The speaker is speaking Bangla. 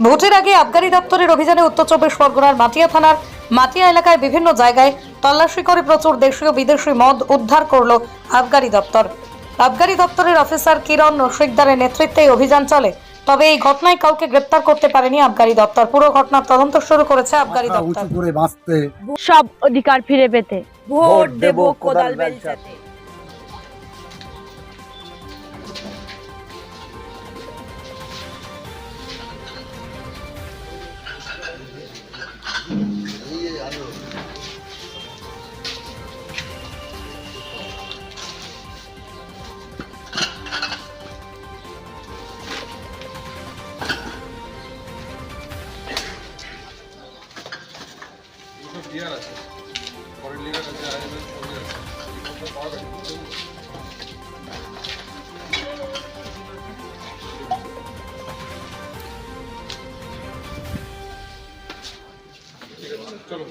ভোটের আগে আবগারি দপ্তরের অভিযানে উত্তর চব্বিশ পরগনার মাটিয়া থানার মাটিয়া এলাকায় বিভিন্ন জায়গায় তল্লাশি করে প্রচুর দেশীয় বিদেশি মদ উদ্ধার করল আবগারি দপ্তর। আবগারি দপ্তরের অফিসার কিরণ শিকদারের নেতৃত্বে এই অভিযান চলে। তবে এই ঘটনায় কাউকে গ্রেপ্তার করতে পারেনি আবগারি দপ্তর। পুরো ঘটনার তদন্ত শুরু করেছে আবগারি দপ্তর। সব অধিকার ফিরে পেতে ভোট দেব কোদাল বেলচাতে। ক্লিয়ার আছে, পরের লিগার আছে, আইএমএল সঙ্গে আছে, রিপোর্টটা পাওয়া গেছে। ঠিক আছে, চলো।